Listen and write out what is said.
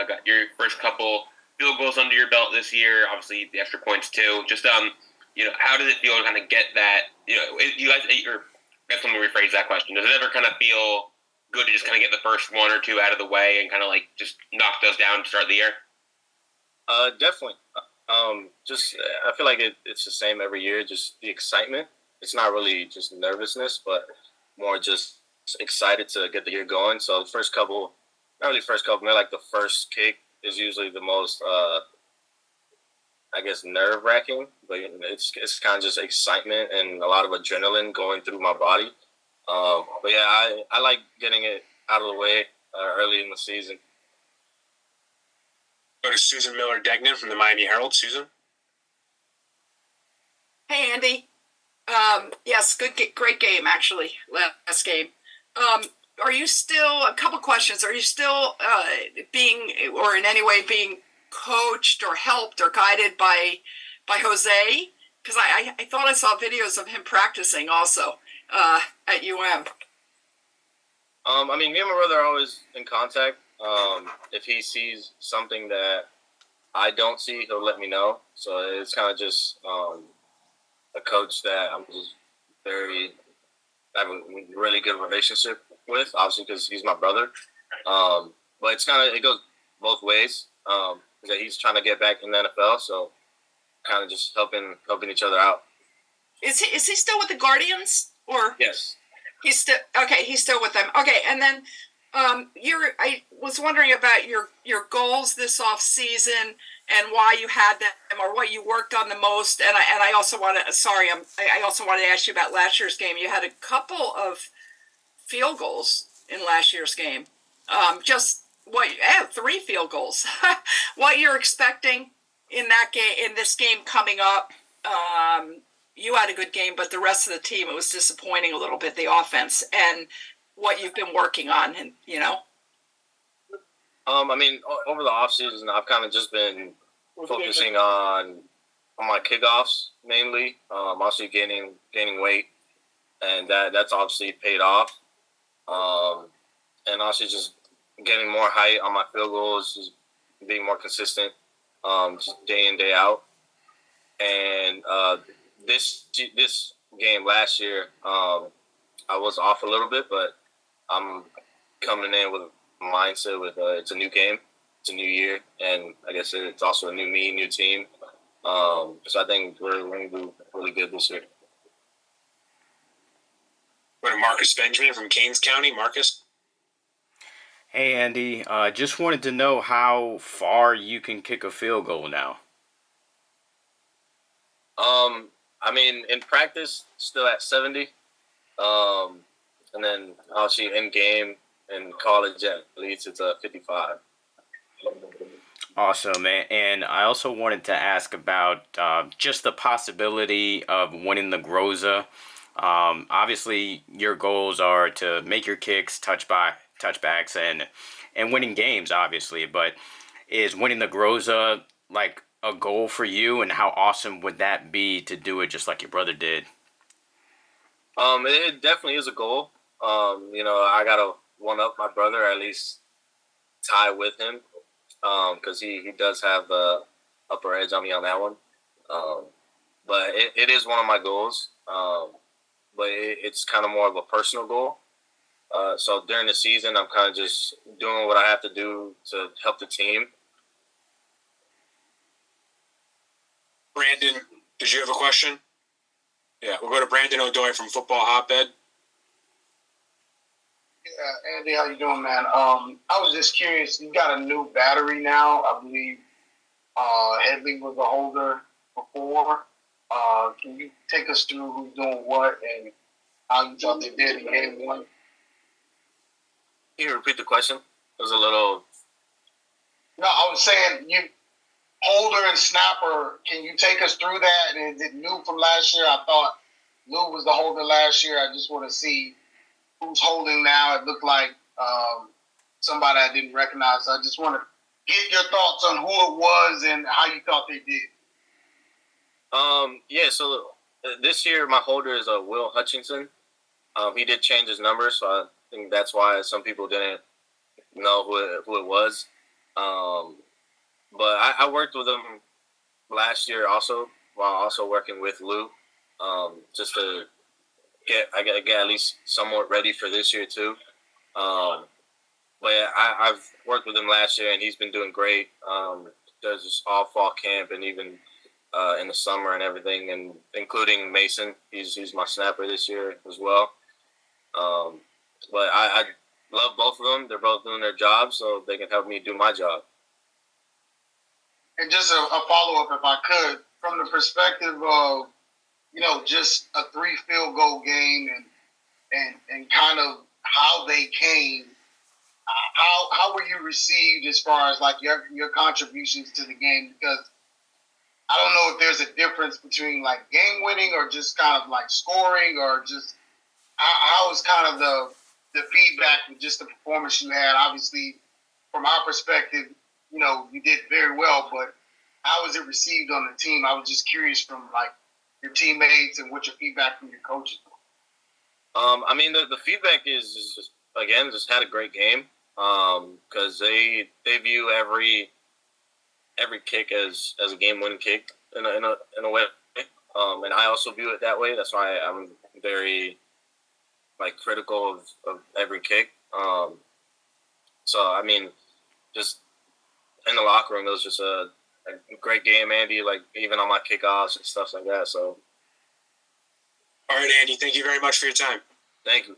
got your first couple field goals under your belt this year. Obviously, the extra points too. Just how does it feel to kind of get that? You guys, or I guess let me rephrase that question. Does it ever kind of feel good to just kind of get the first one or two out of the way and kind of like just knock those down to start the year? Definitely. Just I feel like it's the same every year. Just the excitement. It's not really just nervousness, but more just excited to get the year going. So the first couple, not really first couple, maybe like the first kick is usually the most, I guess, nerve wracking. But it's kind of just excitement and a lot of adrenaline going through my body. But yeah, I like getting it out of the way early in the season. Go to Susan Miller-Degnan from the Miami Herald. Susan? Hey, Andy. Yes, great game, actually, last game. Are you still, a couple questions, are you still being, or in any way being coached or helped or guided by Jose? Because I thought I saw videos of him practicing also at UM. I mean, me and my brother are always in contact. If he sees something that I don't see, he'll let me know. So it's kind of just a coach that I'm just I have a really good relationship with, obviously because he's my brother. But it goes both ways. That he's trying to get back in the NFL, so kind of just helping each other out. Is he still with the Guardians or? Yes. He's still okay. He's still with them. Okay, and then I was wondering about your goals this off season and why you had them or what you worked on the most. And I also want to I also wanted to ask you about last year's game. You had a couple of field goals in last year's game. Three field goals. What you're expecting in that game, in this game coming up? You had a good game, but the rest of the team, it was disappointing a little bit, the offense, and what you've been working on, and I mean, over the off season, I've kind of just been focusing on my kickoffs mainly. Also gaining weight, and that's obviously paid off. And also just getting more height on my field goals, just being more consistent, just day in, day out. And this game last year, I was off a little bit, but I'm coming in with a mindset with it's a new game, it's a new year, and like I said, it's also a new me, new team. So I think we're going to do really good this year. Go to Marcus Benjamin from Keynes County. Marcus? Hey, Andy. Just wanted to know how far you can kick a field goal now. I mean, in practice, still at 70. And then obviously in game in college at least it's 55. Awesome, man. And I also wanted to ask about just the possibility of winning the Groza. Obviously, your goals are to make your kicks, touchbacks, and winning games, obviously. But is winning the Groza like a goal for you, and how awesome would that be to do it just like your brother did? It definitely is a goal. I gotta one up my brother, or at least tie with him, because he does have the upper edge on me on that one. But it is one of my goals. But it's kind of more of a personal goal. So during the season, I'm kind of just doing what I have to do to help the team. Brandon, did you have a question? Yeah, we'll go to Brandon O'Doy from Football Hotbed. Yeah, Andy, how you doing, man? I was just curious. You got a new battery now, I believe. Headley was a holder before. Can you take us through who's doing what and how you thought they did in game one? Can you repeat the question? It was a little... No, I was saying you holder and snapper. Can you take us through that? And is it new from last year? I thought Lou was the holder last year. I just want to see who's holding now. It looked like somebody I didn't recognize. So I just want to get your thoughts on who it was and how you thought they did. So this year my holder is Will Hutchinson. He did change his number, so I think that's why some people didn't know who it was. But I worked with him last year also, while also working with Lou, just to get at least somewhat ready for this year too. But yeah, I've worked with him last year, and he's been doing great. Does this all fall camp, and even in the summer and everything, and including Mason. He's my snapper this year as well. But I love both of them. They're both doing their job, so they can help me do my job. And just a follow up, if I could, from the perspective of just a 3 field goal game and kind of how they came. How were you received as far as like your contributions to the game? Because I don't know if there's a difference between like game winning or just kind of like scoring, or just how was kind of the feedback with just the performance you had. Obviously, from our perspective, you did very well, but how was it received on the team? I was just curious from like your teammates and what your feedback from your coaches was. I mean, the feedback is just, again, just had a great game, because they view every kick as a game winning kick in a way, and I also view it that way. That's why I'm very like critical of every kick. So I mean, just in the locker room, it was just a great game, Andy. Like even on my kickoffs and stuff like that. So, All right, Andy. Thank you very much for your time. thank you.